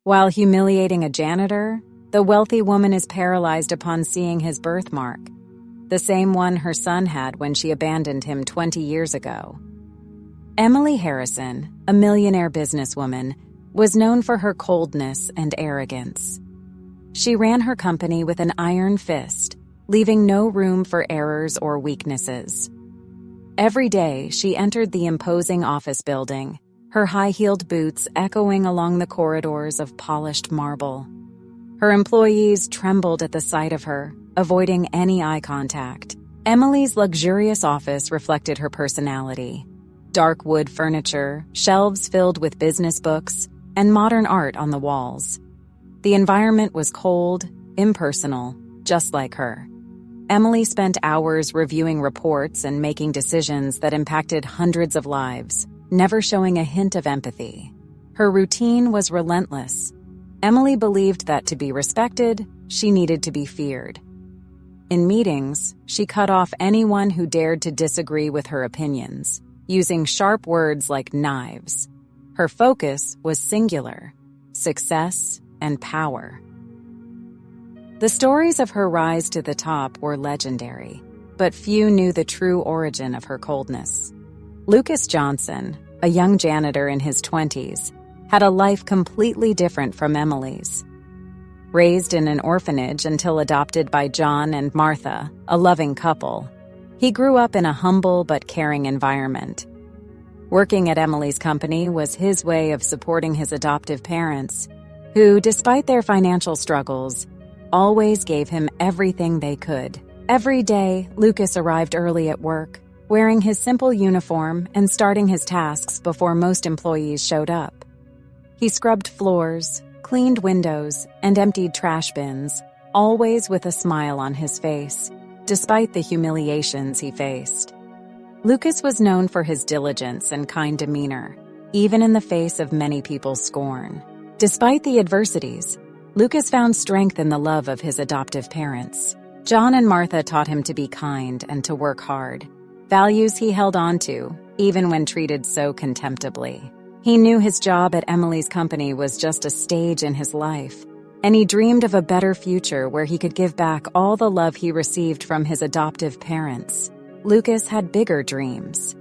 While humiliating a janitor, the wealthy woman is paralyzed upon seeing his birthmark, the same one her son had when she abandoned him 20 years ago. Emily Harrison, a millionaire businesswoman, was known for her coldness and arrogance. She ran her company with an iron fist, leaving no room for errors or weaknesses. Every day, she entered the imposing office building, her high-heeled boots echoing along the corridors of polished marble. Her employees trembled at the sight of her, avoiding any eye contact. Emily's luxurious office reflected her personality. Dark wood furniture, shelves filled with business books, and modern art on the walls. The environment was cold, impersonal, just like her. Emily spent hours reviewing reports and making decisions that impacted hundreds of lives, never showing a hint of empathy. Her routine was relentless. Emily believed that to be respected, she needed to be feared. In meetings, she cut off anyone who dared to disagree with her opinions, using sharp words like knives. Her focus was singular: success and power. The stories of her rise to the top were legendary, but few knew the true origin of her coldness. Lucas Johnson, a young janitor in his 20s, had a life completely different from Emily's. Raised in an orphanage until adopted by John and Martha, a loving couple, he grew up in a humble but caring environment. Working at Emily's company was his way of supporting his adoptive parents, who, despite their financial struggles, always gave him everything they could. Every day, Lucas arrived early at work, wearing his simple uniform and starting his tasks before most employees showed up. He scrubbed floors, cleaned windows, and emptied trash bins, always with a smile on his face, despite the humiliations he faced. Lucas was known for his diligence and kind demeanor, even in the face of many people's scorn. Despite the adversities, Lucas found strength in the love of his adoptive parents. John and Martha taught him to be kind and to work hard, values he held on to, even when treated so contemptibly. He knew his job at Emily's company was just a stage in his life, and he dreamed of a better future where he could give back all the love he received from his adoptive parents. Lucas had bigger dreams.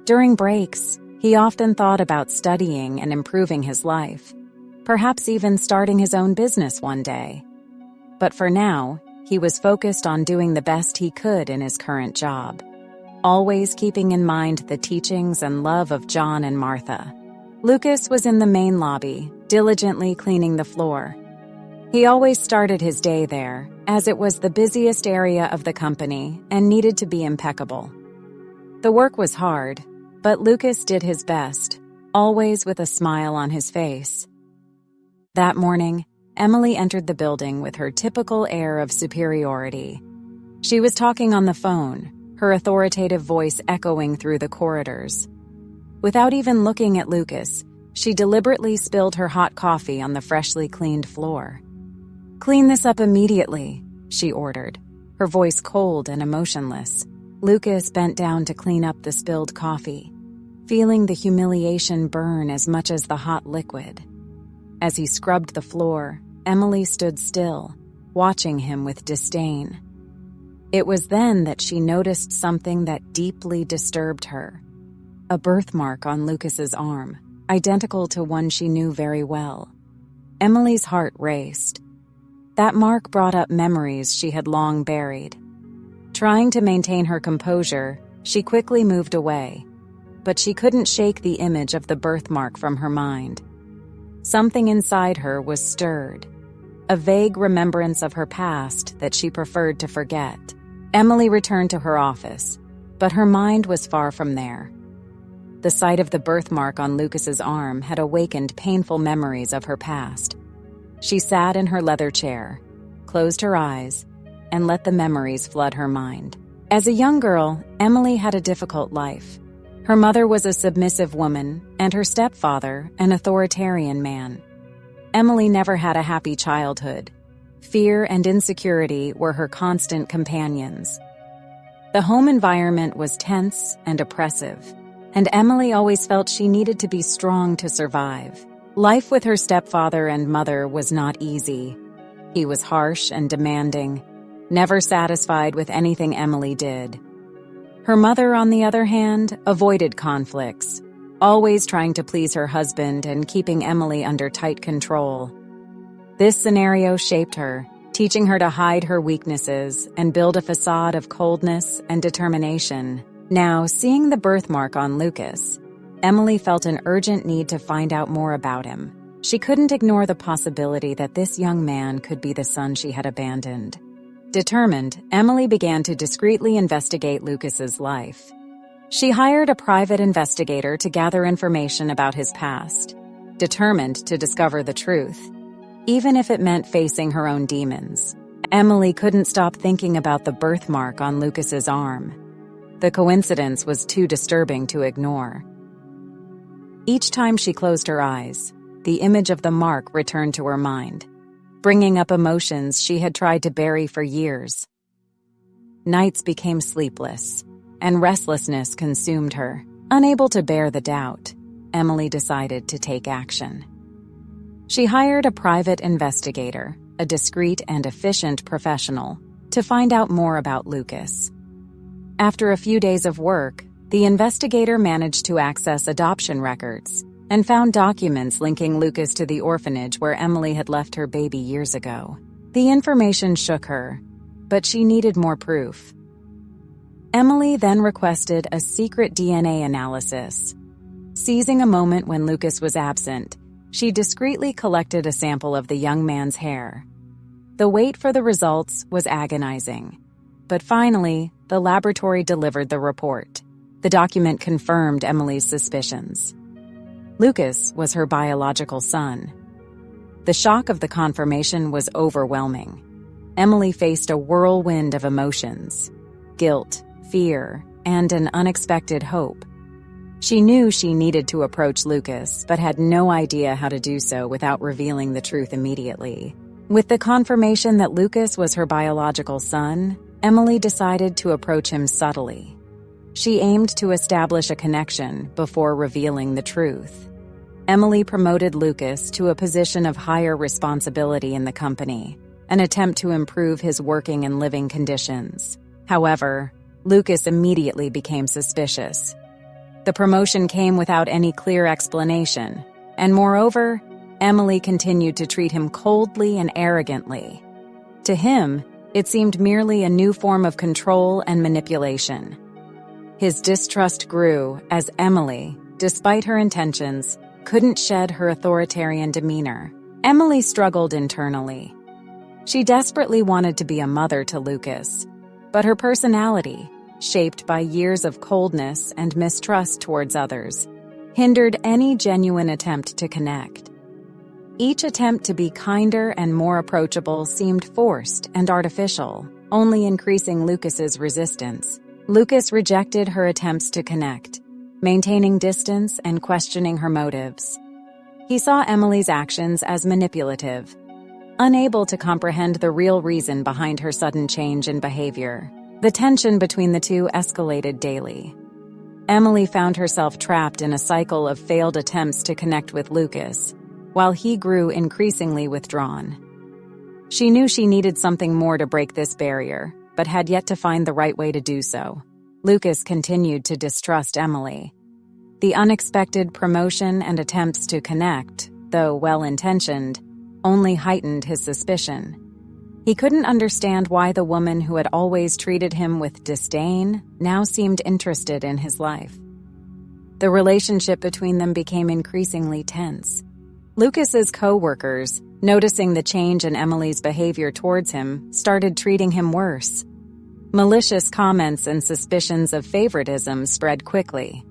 During breaks, he often thought about studying and improving his life, perhaps even starting his own business one day. But for now, he was focused on doing the best he could in his current job, always keeping in mind the teachings and love of John and Martha. Lucas was in the main lobby, diligently cleaning the floor. He always started his day there, as it was the busiest area of the company and needed to be impeccable. The work was hard, but Lucas did his best, always with a smile on his face. That morning, Emily entered the building with her typical air of superiority. She was talking on the phone, her authoritative voice echoing through the corridors. Without even looking at Lucas, she deliberately spilled her hot coffee on the freshly cleaned floor. "Clean this up immediately," she ordered, her voice cold and emotionless. Lucas bent down to clean up the spilled coffee, feeling the humiliation burn as much as the hot liquid. As he scrubbed the floor, Emily stood still, watching him with disdain. It was then that she noticed something that deeply disturbed her: a birthmark on Lucas's arm, identical to one she knew very well. Emily's heart raced. That mark brought up memories she had long buried. Trying to maintain her composure, she quickly moved away, but she couldn't shake the image of the birthmark from her mind. Something inside her was stirred, a vague remembrance of her past that she preferred to forget. Emily returned to her office, but her mind was far from there. The sight of the birthmark on Lucas's arm had awakened painful memories of her past. She sat in her leather chair, closed her eyes, and let the memories flood her mind. As a young girl, Emily had a difficult life. Her mother was a submissive woman, and her stepfather, an authoritarian man. Emily never had a happy childhood. Fear and insecurity were her constant companions. The home environment was tense and oppressive, and Emily always felt she needed to be strong to survive. Life with her stepfather and mother was not easy. He was harsh and demanding, never satisfied with anything Emily did. Her mother, on the other hand, avoided conflicts, always trying to please her husband and keeping Emily under tight control. This scenario shaped her, teaching her to hide her weaknesses and build a facade of coldness and determination. Now, seeing the birthmark on Lucas, Emily felt an urgent need to find out more about him. She couldn't ignore the possibility that this young man could be the son she had abandoned. Determined, Emily began to discreetly investigate Lucas's life. She hired a private investigator to gather information about his past, determined to discover the truth, even if it meant facing her own demons. Emily couldn't stop thinking about the birthmark on Lucas's arm. The coincidence was too disturbing to ignore. Each time she closed her eyes, the image of the mark returned to her mind, bringing up emotions she had tried to bury for years. Nights became sleepless, and restlessness consumed her. Unable to bear the doubt, Emily decided to take action. She hired a private investigator, a discreet and efficient professional, to find out more about Lucas. After a few days of work, the investigator managed to access adoption records and found documents linking Lucas to the orphanage where Emily had left her baby years ago. The information shook her, but she needed more proof. Emily then requested a secret DNA analysis. Seizing a moment when Lucas was absent, she discreetly collected a sample of the young man's hair. The wait for the results was agonizing, but finally, the laboratory delivered the report. The document confirmed Emily's suspicions. Lucas was her biological son. The shock of the confirmation was overwhelming. Emily faced a whirlwind of emotions: guilt, fear, and an unexpected hope. She knew she needed to approach Lucas, but had no idea how to do so without revealing the truth immediately. With the confirmation that Lucas was her biological son, Emily decided to approach him subtly. She aimed to establish a connection before revealing the truth. Emily promoted Lucas to a position of higher responsibility in the company, an attempt to improve his working and living conditions. However, Lucas immediately became suspicious. The promotion came without any clear explanation, and moreover, Emily continued to treat him coldly and arrogantly. To him, it seemed merely a new form of control and manipulation. His distrust grew as Emily, despite her intentions, couldn't shed her authoritarian demeanor. Emily struggled internally. She desperately wanted to be a mother to Lucas, but her personality, shaped by years of coldness and mistrust towards others, hindered any genuine attempt to connect. Each attempt to be kinder and more approachable seemed forced and artificial, only increasing Lucas's resistance. Lucas rejected her attempts to connect, maintaining distance and questioning her motives. He saw Emily's actions as manipulative, unable to comprehend the real reason behind her sudden change in behavior. The tension between the two escalated daily. Emily found herself trapped in a cycle of failed attempts to connect with Lucas, while he grew increasingly withdrawn. She knew she needed something more to break this barrier, but had yet to find the right way to do so. Lucas continued to distrust Emily. The unexpected promotion and attempts to connect, though well-intentioned, only heightened his suspicion. He couldn't understand why the woman who had always treated him with disdain now seemed interested in his life. The relationship between them became increasingly tense. Lucas's co-workers, noticing the change in Emily's behavior towards him, started treating him worse. Malicious comments and suspicions of favoritism spread quickly.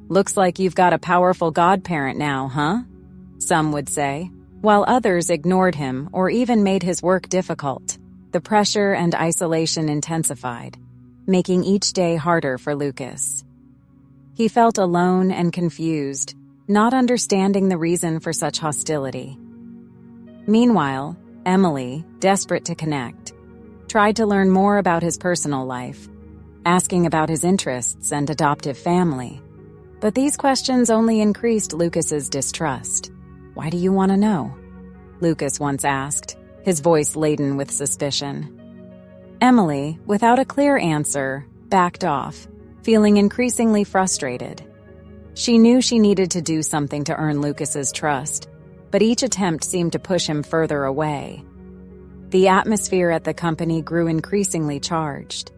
"Looks like you've got a powerful godparent now, huh?" some would say, while others ignored him or even made his work difficult. The pressure and isolation intensified, making each day harder for Lucas. He felt alone and confused, not understanding the reason for such hostility. Meanwhile, Emily, desperate to connect, tried to learn more about his personal life, asking about his interests and adoptive family. But these questions only increased Lucas's distrust. "Why do you want to know?" Lucas once asked, his voice laden with suspicion. Emily, without a clear answer, backed off, feeling increasingly frustrated. She knew she needed to do something to earn Lucas's trust, but each attempt seemed to push him further away. The atmosphere at the company grew increasingly charged.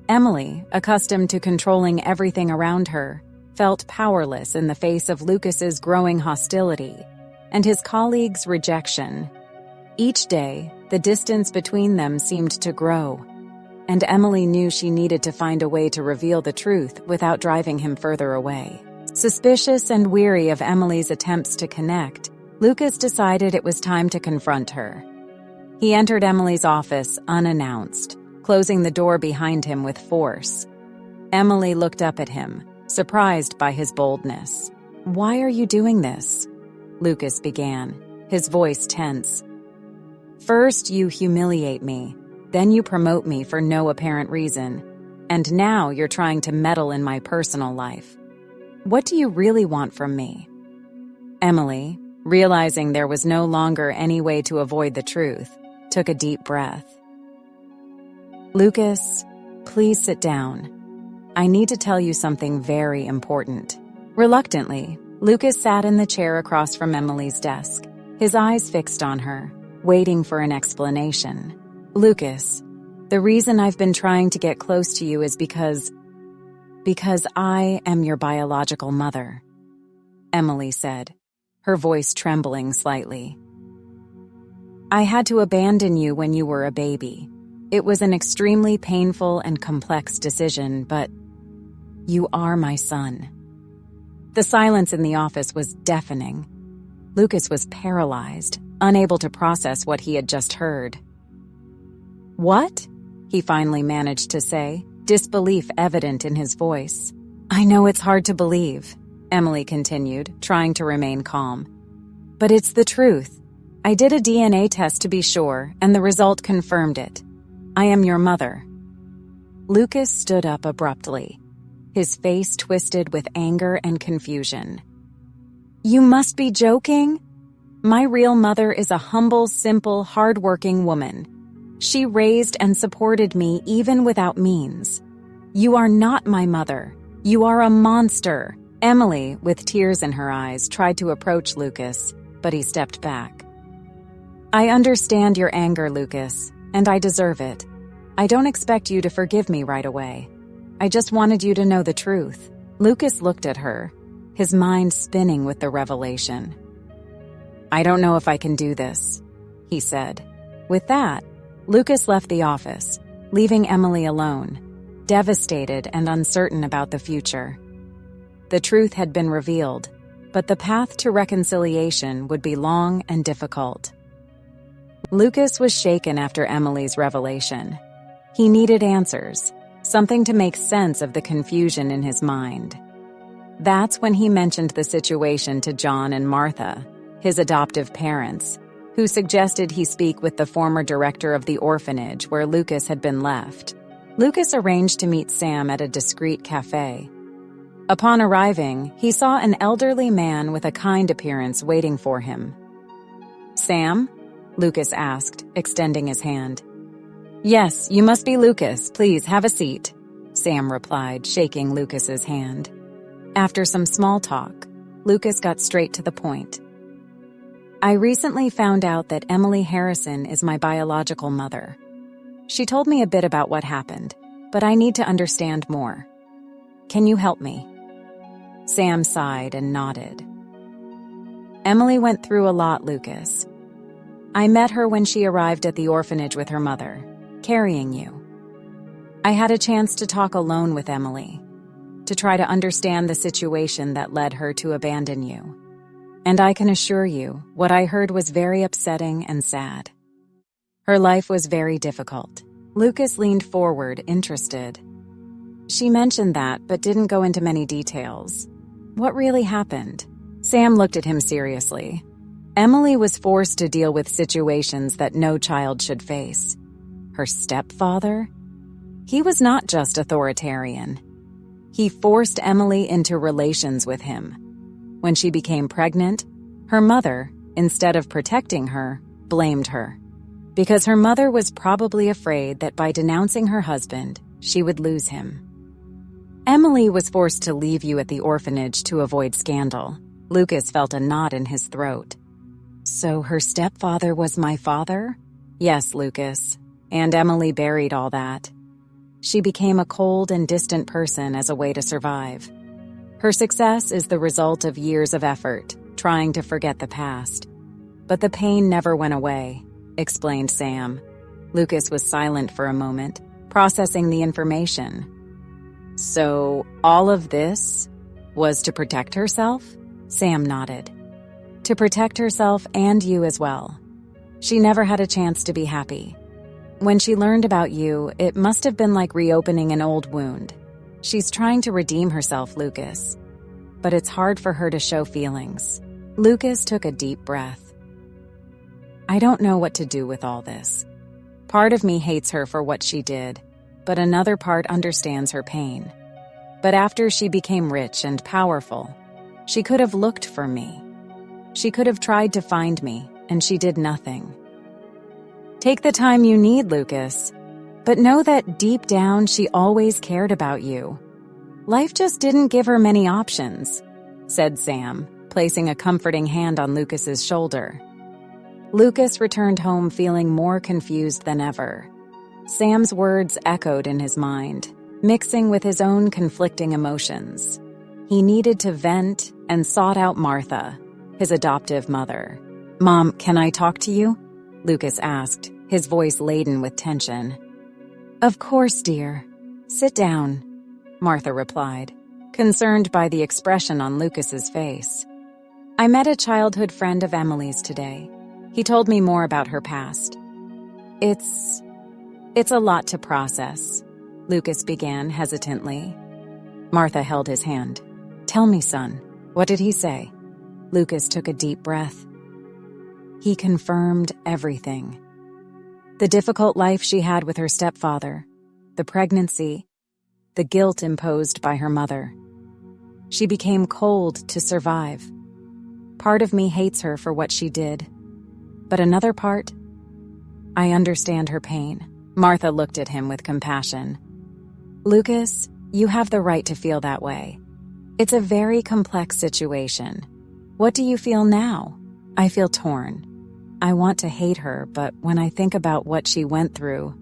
Emily, accustomed to controlling everything around her, felt powerless in the face of Lucas's growing hostility and his colleagues' rejection. Each day, the distance between them seemed to grow, and Emily knew she needed to find a way to reveal the truth without driving him further away. Suspicious and weary of Emily's attempts to connect, Lucas decided it was time to confront her. He entered Emily's office unannounced, closing the door behind him with force. Emily looked up at him, surprised by his boldness. "Why are you doing this?" Lucas began, his voice tense. "First, you humiliate me, then you promote me for no apparent reason, and now you're trying to meddle in my personal life. What do you really want from me?" Emily, realizing there was no longer any way to avoid the truth, took a deep breath. "Lucas, please sit down. I need to tell you something very important." Reluctantly, Lucas sat in the chair across from Emily's desk, his eyes fixed on her, waiting for an explanation. "Lucas, the reason I've been trying to get close to you is because I am your biological mother," Emily said, her voice trembling slightly. "I had to abandon you when you were a baby. It was an extremely painful and complex decision, but you are my son." The silence in the office was deafening. Lucas was paralyzed, unable to process what he had just heard. "What?" he finally managed to say, disbelief evident in his voice. "I know it's hard to believe," Emily continued, trying to remain calm. "But it's the truth. I did a DNA test to be sure, and the result confirmed it. I am your mother." Lucas stood up abruptly, his face twisted with anger and confusion. "You must be joking? My real mother is a humble, simple, hard-working woman. She raised and supported me even without means. You are not my mother. You are a monster." Emily, with tears in her eyes, tried to approach Lucas, but he stepped back. "I understand your anger, Lucas, and I deserve it. I don't expect you to forgive me right away. I just wanted you to know the truth." Lucas looked at her, his mind spinning with the revelation. "I don't know if I can do this," he said. With that, Lucas left the office, leaving Emily alone, devastated and uncertain about the future. The truth had been revealed, but the path to reconciliation would be long and difficult. Lucas was shaken after Emily's revelation. He needed answers, something to make sense of the confusion in his mind. That's when he mentioned the situation to John and Martha, his adoptive parents, who suggested he speak with the former director of the orphanage where Lucas had been left. Lucas arranged to meet Sam at a discreet cafe. Upon arriving, he saw an elderly man with a kind appearance waiting for him. "Sam?" Lucas asked, extending his hand. "Yes, you must be Lucas. Please, have a seat," Sam replied, shaking Lucas's hand. After some small talk, Lucas got straight to the point. "I recently found out that Emily Harrison is my biological mother. She told me a bit about what happened, but I need to understand more. Can you help me?" Sam sighed and nodded. "Emily went through a lot, Lucas. I met her when she arrived at the orphanage with her mother, carrying you. I had a chance to talk alone with Emily, to try to understand the situation that led her to abandon you. And I can assure you, what I heard was very upsetting and sad. Her life was very difficult." Lucas leaned forward, interested. "She mentioned that, but didn't go into many details. What really happened?" Sam looked at him seriously. Emily was forced to deal with situations that no child should face. Her stepfather? He was not just authoritarian. He forced Emily into relations with him. When she became pregnant, her mother, instead of protecting her, blamed her. Because her mother was probably afraid that by denouncing her husband, she would lose him. Emily was forced to leave you at the orphanage to avoid scandal. Lucas felt a knot in his throat. So her stepfather was my father? Yes, Lucas. And Emily buried all that. She became a cold and distant person as a way to survive. Her success is the result of years of effort, trying to forget the past. But the pain never went away, explained Sam. Lucas was silent for a moment, processing the information. So, all of this was to protect herself? Sam nodded. To protect herself and you as well. She never had a chance to be happy. When she learned about you, it must have been like reopening an old wound. She's trying to redeem herself, Lucas. But it's hard for her to show feelings. Lucas took a deep breath. I don't know what to do with all this. Part of me hates her for what she did, but another part understands her pain. But after she became rich and powerful, she could have looked for me. She could have tried to find me, and she did nothing. Take the time you need, Lucas. But know that deep down she always cared about you. Life just didn't give her many options, said Sam, placing a comforting hand on Lucas's shoulder. Lucas returned home feeling more confused than ever. Sam's words echoed in his mind, mixing with his own conflicting emotions. He needed to vent and sought out Martha, his adoptive mother. Mom, can I talk to you? Lucas asked, his voice laden with tension. Of course, dear. Sit down, Martha replied, concerned by the expression on Lucas's face. I met a childhood friend of Emily's today. He told me more about her past. It's a lot to process, Lucas began hesitantly. Martha held his hand. Tell me, son, what did he say? Lucas took a deep breath. He confirmed everything. The difficult life she had with her stepfather, the pregnancy, the guilt imposed by her mother. She became cold to survive. Part of me hates her for what she did, but another part, I understand her pain. Martha looked at him with compassion. Lucas, you have the right to feel that way. It's a very complex situation. What do you feel now? I feel torn. I want to hate her, but when I think about what she went through,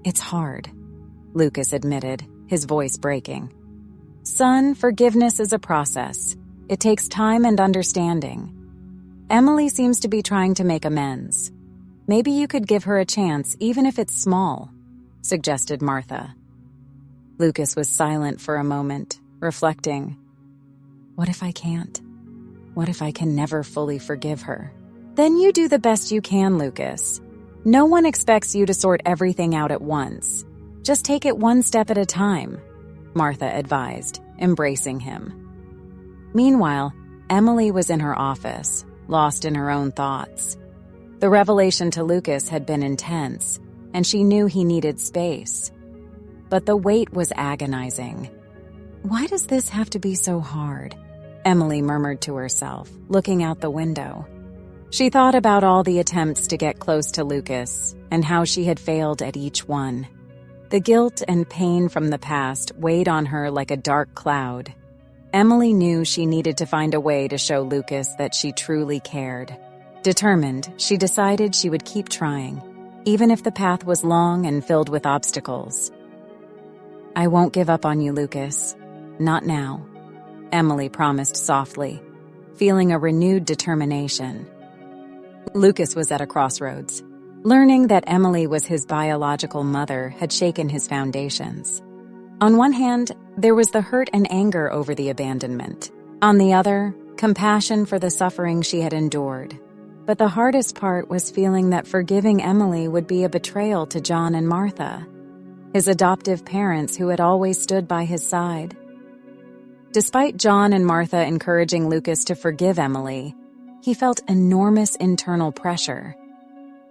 it's hard, Lucas admitted, his voice breaking. Son, forgiveness is a process. It takes time and understanding. Emily seems to be trying to make amends. Maybe you could give her a chance, even if it's small, suggested Martha. Lucas was silent for a moment, reflecting. What if I can't? What if I can never fully forgive her? Then you do the best you can, Lucas. No one expects you to sort everything out at once. Just take it one step at a time, Martha advised, embracing him. Meanwhile, Emily was in her office, lost in her own thoughts. The revelation to Lucas had been intense, and she knew he needed space. But the wait was agonizing. Why does this have to be so hard? Emily murmured to herself, looking out the window. She thought about all the attempts to get close to Lucas and how she had failed at each one. The guilt and pain from the past weighed on her like a dark cloud. Emily knew she needed to find a way to show Lucas that she truly cared. Determined, she decided she would keep trying, even if the path was long and filled with obstacles. I won't give up on you, Lucas. Not now, Emily promised softly, feeling a renewed determination. Lucas was at a crossroads. Learning that Emily was his biological mother had shaken his foundations. On one hand, there was the hurt and anger over the abandonment. On the other, compassion for the suffering she had endured. But the hardest part was feeling that forgiving Emily would be a betrayal to John and Martha, his adoptive parents who had always stood by his side. Despite John and Martha encouraging Lucas to forgive Emily, he felt enormous internal pressure.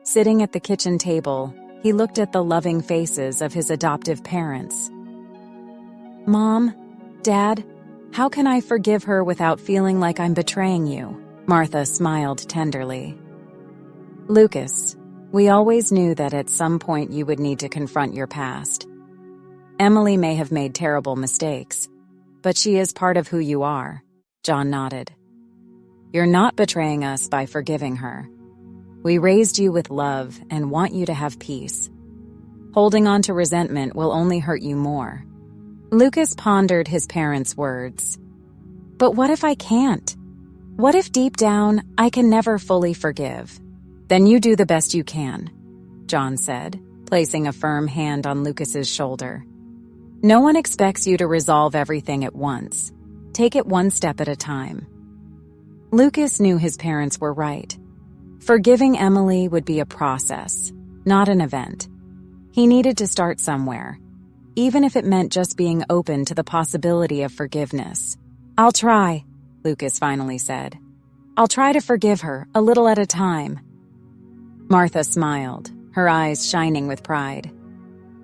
Sitting at the kitchen table, he looked at the loving faces of his adoptive parents. Mom, Dad, how can I forgive her without feeling like I'm betraying you? Martha smiled tenderly. Lucas, we always knew that at some point you would need to confront your past. Emily may have made terrible mistakes, but she is part of who you are. John nodded. You're not betraying us by forgiving her. We raised you with love and want you to have peace. Holding on to resentment will only hurt you more. Lucas pondered his parents' words. But what if I can't? What if deep down I can never fully forgive? Then you do the best you can, John said, placing a firm hand on Lucas's shoulder. No one expects you to resolve everything at once. Take it one step at a time. Lucas knew his parents were right. Forgiving Emily would be a process, not an event. He needed to start somewhere, even if it meant just being open to the possibility of forgiveness. I'll try, Lucas finally said. I'll try to forgive her, a little at a time. Martha smiled, her eyes shining with pride.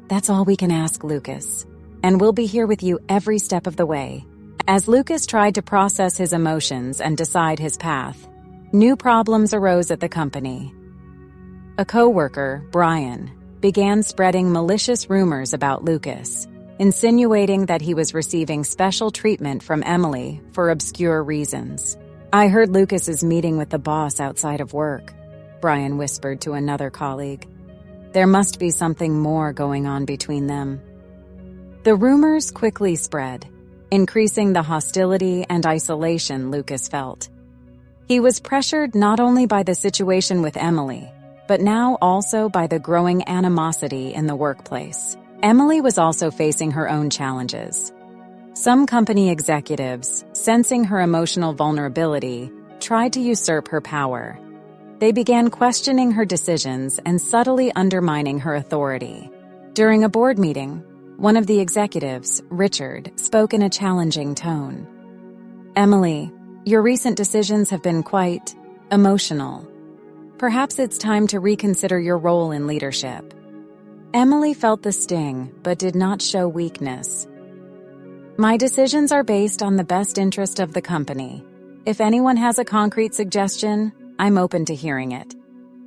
That's all we can ask, Lucas, and we'll be here with you every step of the way. As Lucas tried to process his emotions and decide his path, new problems arose at the company. A co-worker, Brian, began spreading malicious rumors about Lucas, insinuating that he was receiving special treatment from Emily for obscure reasons. I heard Lucas is meeting with the boss outside of work, Brian whispered to another colleague. There must be something more going on between them. The rumors quickly spread, increasing the hostility and isolation Lucas felt. He was pressured not only by the situation with Emily, but now also by the growing animosity in the workplace. Emily was also facing her own challenges. Some company executives, sensing her emotional vulnerability, tried to usurp her power. They began questioning her decisions and subtly undermining her authority. During a board meeting, one of the executives, Richard, spoke in a challenging tone. Emily, your recent decisions have been quite emotional. Perhaps it's time to reconsider your role in leadership. Emily felt the sting, but did not show weakness. My decisions are based on the best interest of the company. If anyone has a concrete suggestion, I'm open to hearing it.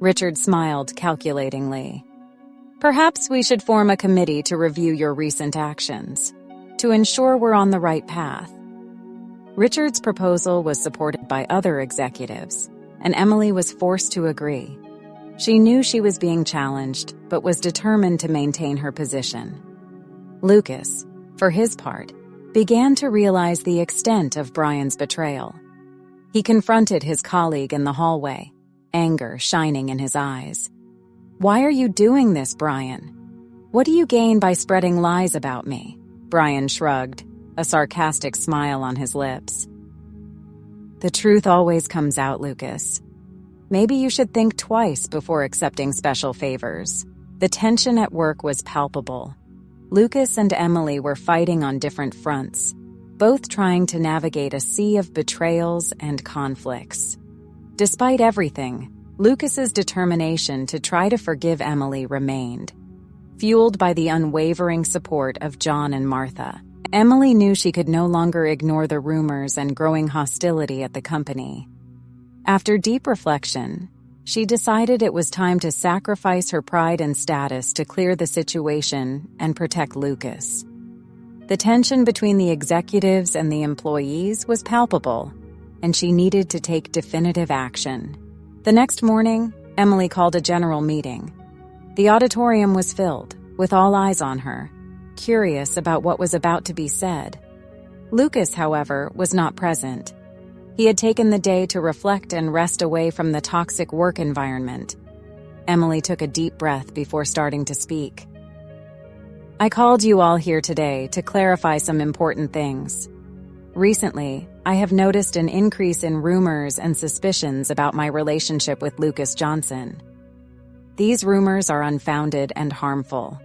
Richard smiled calculatingly. Perhaps we should form a committee to review your recent actions, to ensure we're on the right path. Richard's proposal was supported by other executives, and Emily was forced to agree. She knew she was being challenged, but was determined to maintain her position. Lucas, for his part, began to realize the extent of Brian's betrayal. He confronted his colleague in the hallway, anger shining in his eyes. Why are you doing this, Brian? What do you gain by spreading lies about me? Brian shrugged, a sarcastic smile on his lips. The truth always comes out, Lucas. Maybe you should think twice before accepting special favors. The tension at work was palpable. Lucas and Emily were fighting on different fronts, both trying to navigate a sea of betrayals and conflicts. Despite everything, Lucas's determination to try to forgive Emily remained. Fueled by the unwavering support of John and Martha, Emily knew she could no longer ignore the rumors and growing hostility at the company. After deep reflection, she decided it was time to sacrifice her pride and status to clear the situation and protect Lucas. The tension between the executives and the employees was palpable, and she needed to take definitive action. The next morning, Emily called a general meeting. The auditorium was filled, with all eyes on her, curious about what was about to be said. Lucas, however, was not present. He had taken the day to reflect and rest away from the toxic work environment. Emily took a deep breath before starting to speak. I called you all here today to clarify some important things. Recently, I have noticed an increase in rumors and suspicions about my relationship with Lucas Johnson. These rumors are unfounded and harmful,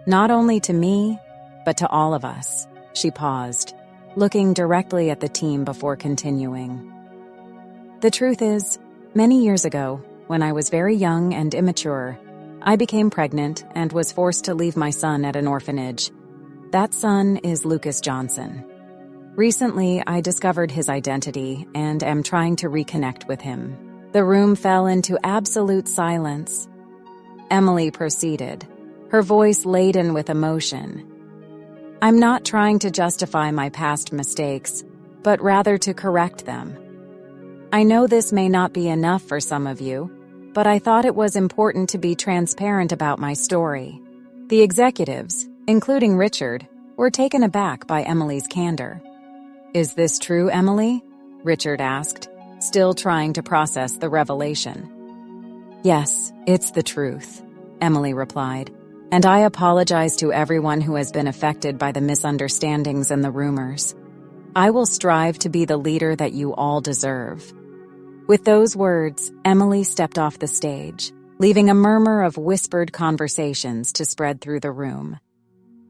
not only to me, but to all of us. She paused, looking directly at the team before continuing. The truth is, many years ago, when I was very young and immature, I became pregnant and was forced to leave my son at an orphanage. That son is Lucas Johnson. Recently, I discovered his identity and am trying to reconnect with him. The room fell into absolute silence. Emily proceeded, her voice laden with emotion. I'm not trying to justify my past mistakes, but rather to correct them. I know this may not be enough for some of you, but I thought it was important to be transparent about my story. The executives, including Richard, were taken aback by Emily's candor. Is this true, Emily? Richard asked, still trying to process the revelation. Yes, it's the truth, Emily replied, and I apologize to everyone who has been affected by the misunderstandings and the rumors. I will strive to be the leader that you all deserve. With those words, Emily stepped off the stage, leaving a murmur of whispered conversations to spread through the room.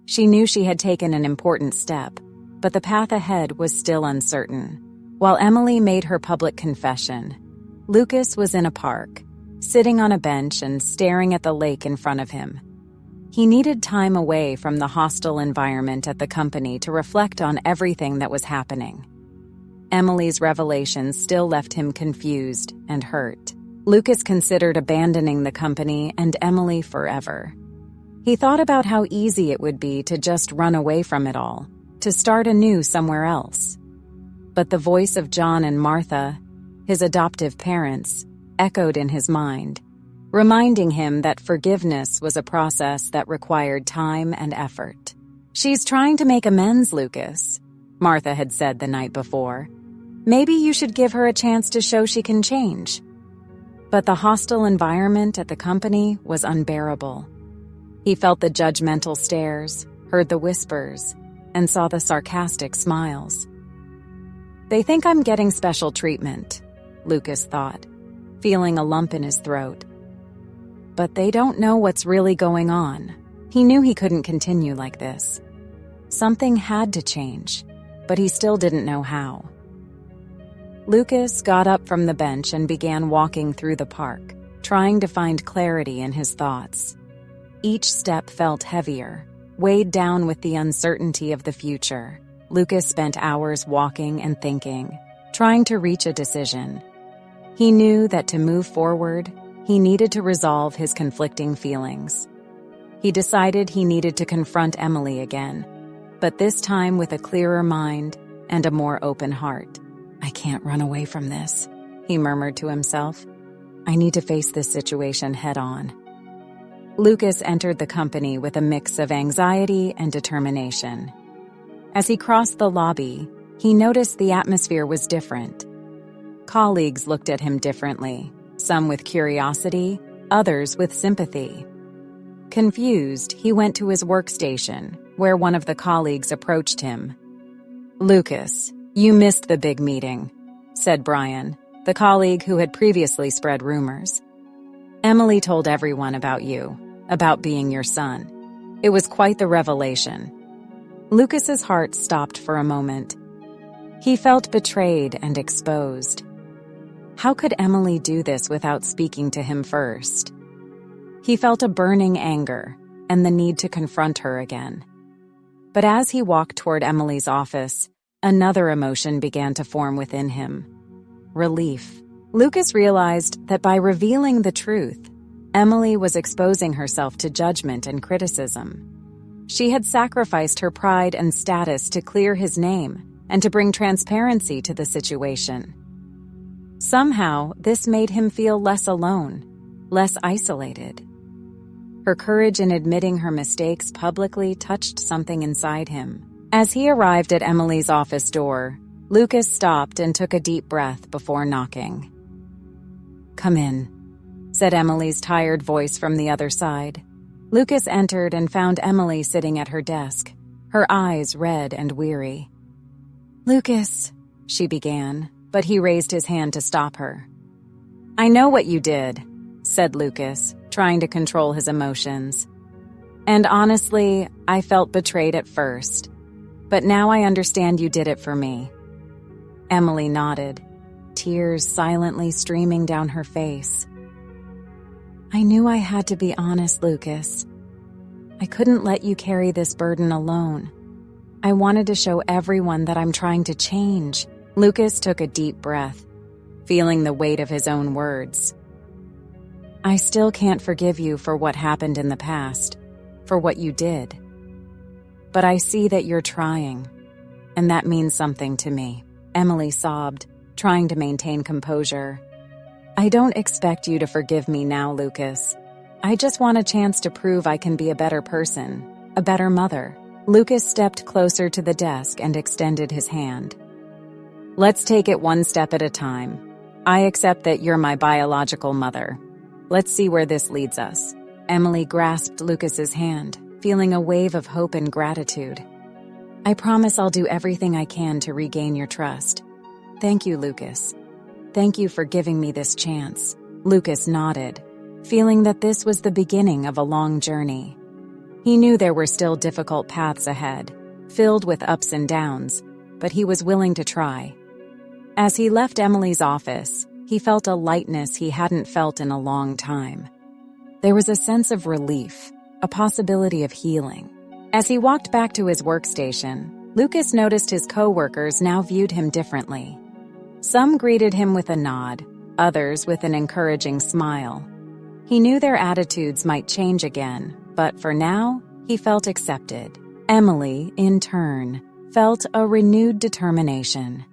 She knew she had taken an important step, but the path ahead was still uncertain. While Emily made her public confession, Lucas was in a park, sitting on a bench and staring at the lake in front of him. He needed time away from the hostile environment at the company to reflect on everything that was happening. Emily's revelations still left him confused and hurt. Lucas considered abandoning the company and Emily forever. He thought about how easy it would be to just run away from it all, to start anew somewhere else. But the voice of John and Martha, his adoptive parents, echoed in his mind, reminding him that forgiveness was a process that required time and effort. She's trying to make amends, Lucas, Martha had said the night before. Maybe you should give her a chance to show she can change. But the hostile environment at the company was unbearable. He felt the judgmental stares, heard the whispers, and saw the sarcastic smiles. They think I'm getting special treatment, Lucas thought, feeling a lump in his throat. But they don't know what's really going on. He knew he couldn't continue like this. Something had to change, but he still didn't know how. Lucas got up from the bench and began walking through the park, trying to find clarity in his thoughts. Each step felt heavier, weighed down with the uncertainty of the future. Lucas spent hours walking and thinking, trying to reach a decision. He knew that to move forward, he needed to resolve his conflicting feelings. He decided he needed to confront Emily again, but this time with a clearer mind and a more open heart. I can't run away from this, he murmured to himself. I need to face this situation head on. Lucas entered the company with a mix of anxiety and determination. As he crossed the lobby, he noticed the atmosphere was different. Colleagues looked at him differently, some with curiosity, others with sympathy. Confused, he went to his workstation, where one of the colleagues approached him. Lucas, you missed the big meeting, said Brian, the colleague who had previously spread rumors. Emily told everyone about you, about being your son. It was quite the revelation. Lucas's heart stopped for a moment. He felt betrayed and exposed. How could Emily do this without speaking to him first? He felt a burning anger and the need to confront her again. But as he walked toward Emily's office, another emotion began to form within him. Relief. Lucas realized that by revealing the truth, Emily was exposing herself to judgment and criticism. She had sacrificed her pride and status to clear his name and to bring transparency to the situation. Somehow, this made him feel less alone, less isolated. Her courage in admitting her mistakes publicly touched something inside him. As he arrived at Emily's office door, Lucas stopped and took a deep breath before knocking. Come in, said Emily's tired voice from the other side. Lucas entered and found Emily sitting at her desk, her eyes red and weary. Lucas, she began, but he raised his hand to stop her. I know what you did, said Lucas, trying to control his emotions. And honestly, I felt betrayed at first. But now I understand you did it for me. Emily nodded, tears silently streaming down her face. I knew I had to be honest, Lucas. I couldn't let you carry this burden alone. I wanted to show everyone that I'm trying to change." Lucas took a deep breath, feeling the weight of his own words. "I still can't forgive you for what happened in the past, for what you did. But I see that you're trying, and that means something to me." Emily sobbed, trying to maintain composure. "I don't expect you to forgive me now, Lucas. I just want a chance to prove I can be a better person, a better mother." Lucas stepped closer to the desk and extended his hand. "Let's take it one step at a time. I accept that you're my biological mother. Let's see where this leads us." Emily grasped Lucas's hand, feeling a wave of hope and gratitude. "I promise I'll do everything I can to regain your trust." "Thank you, Lucas. Thank you for giving me this chance." Lucas nodded, feeling that this was the beginning of a long journey. He knew there were still difficult paths ahead, filled with ups and downs, but he was willing to try. As he left Emily's office, he felt a lightness he hadn't felt in a long time. There was a sense of relief, a possibility of healing. As he walked back to his workstation, Lucas noticed his co-workers now viewed him differently. Some greeted him with a nod, others with an encouraging smile. He knew their attitudes might change again, but for now, he felt accepted. Emily, in turn, felt a renewed determination.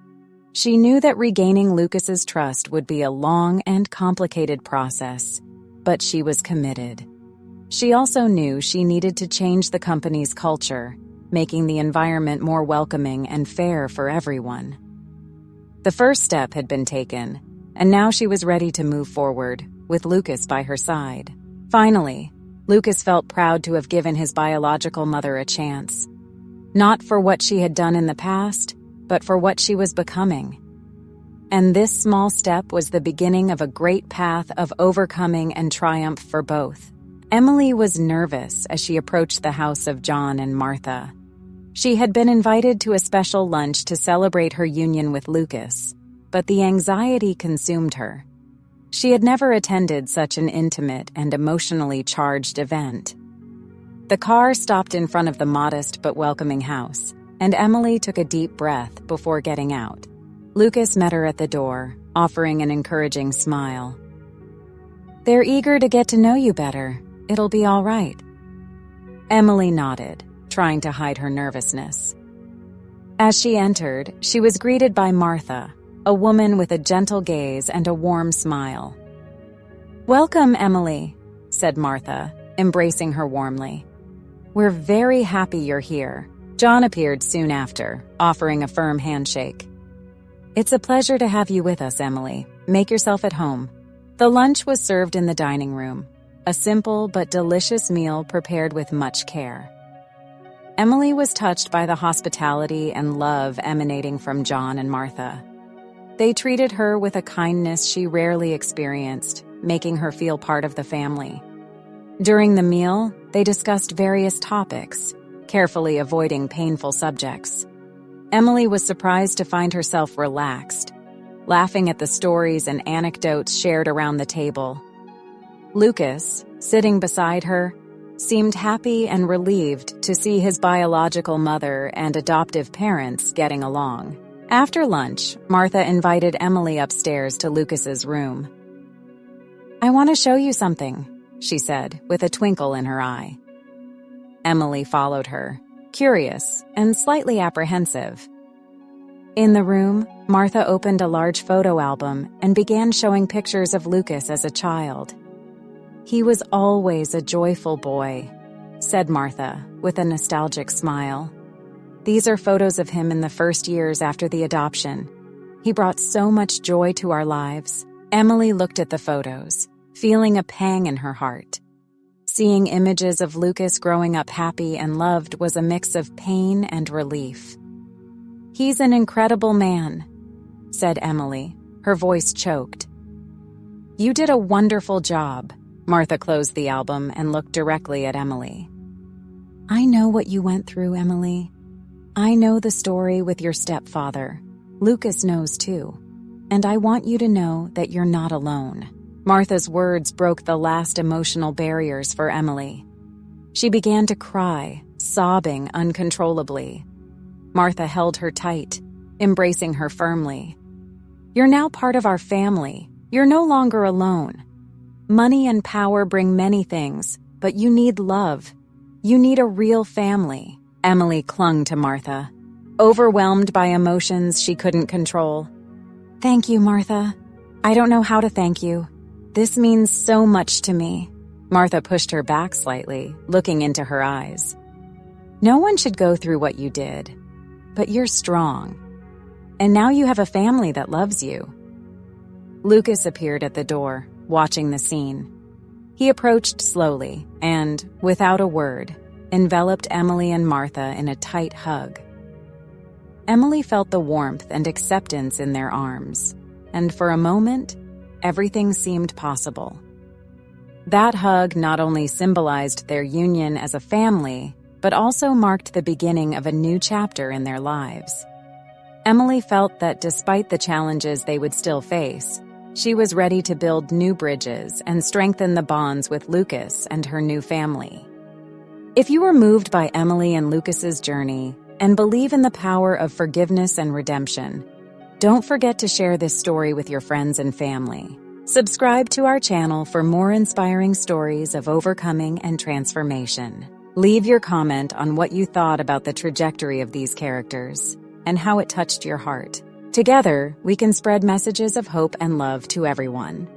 She knew that regaining Lucas's trust would be a long and complicated process, but she was committed. She also knew she needed to change the company's culture, making the environment more welcoming and fair for everyone. The first step had been taken, and now she was ready to move forward, with Lucas by her side. Finally, Lucas felt proud to have given his biological mother a chance. Not for what she had done in the past, but for what she was becoming. And this small step was the beginning of a great path of overcoming and triumph for both. Emily was nervous as she approached the house of John and Martha. She had been invited to a special lunch to celebrate her union with Lucas, but the anxiety consumed her. She had never attended such an intimate and emotionally charged event. The car stopped in front of the modest but welcoming house, and Emily took a deep breath before getting out. Lucas met her at the door, offering an encouraging smile. "They're eager to get to know you better. It'll be all right." Emily nodded, trying to hide her nervousness. As she entered, she was greeted by Martha, a woman with a gentle gaze and a warm smile. "Welcome, Emily," said Martha, embracing her warmly. "We're very happy you're here." John appeared soon after, offering a firm handshake. "It's a pleasure to have you with us, Emily. Make yourself at home." The lunch was served in the dining room, a simple but delicious meal prepared with much care. Emily was touched by the hospitality and love emanating from John and Martha. They treated her with a kindness she rarely experienced, making her feel part of the family. During the meal, they discussed various topics, carefully avoiding painful subjects. Emily was surprised to find herself relaxed, laughing at the stories and anecdotes shared around the table. Lucas, sitting beside her, seemed happy and relieved to see his biological mother and adoptive parents getting along. After lunch, Martha invited Emily upstairs to Lucas's room. "I want to show you something," she said, with a twinkle in her eye. Emily followed her, curious and slightly apprehensive. In the room, Martha opened a large photo album and began showing pictures of Lucas as a child. "He was always a joyful boy," said Martha, with a nostalgic smile. "These are photos of him in the first years after the adoption. He brought so much joy to our lives." Emily looked at the photos, feeling a pang in her heart. Seeing images of Lucas growing up happy and loved was a mix of pain and relief. "He's an incredible man," said Emily, her voice choked. "You did a wonderful job." Martha closed the album and looked directly at Emily. "I know what you went through, Emily. I know the story with your stepfather. Lucas knows too. And I want you to know that you're not alone." Martha's words broke the last emotional barriers for Emily. She began to cry, sobbing uncontrollably. Martha held her tight, embracing her firmly. "You're now part of our family. You're no longer alone. Money and power bring many things, but you need love. You need a real family." Emily clung to Martha, overwhelmed by emotions she couldn't control. "Thank you, Martha. I don't know how to thank you. This means so much to me." Martha pushed her back slightly, looking into her eyes. "No one should go through what you did, but you're strong. And now you have a family that loves you." Lucas appeared at the door, watching the scene. He approached slowly and, without a word, enveloped Emily and Martha in a tight hug. Emily felt the warmth and acceptance in their arms, and for a moment, everything seemed possible. That hug not only symbolized their union as a family, but also marked the beginning of a new chapter in their lives. Emily felt that despite the challenges they would still face, she was ready to build new bridges and strengthen the bonds with Lucas and her new family. If you were moved by Emily and Lucas's journey and believe in the power of forgiveness and redemption, don't forget to share this story with your friends and family. Subscribe to our channel for more inspiring stories of overcoming and transformation. Leave your comment on what you thought about the trajectory of these characters and how it touched your heart. Together, we can spread messages of hope and love to everyone.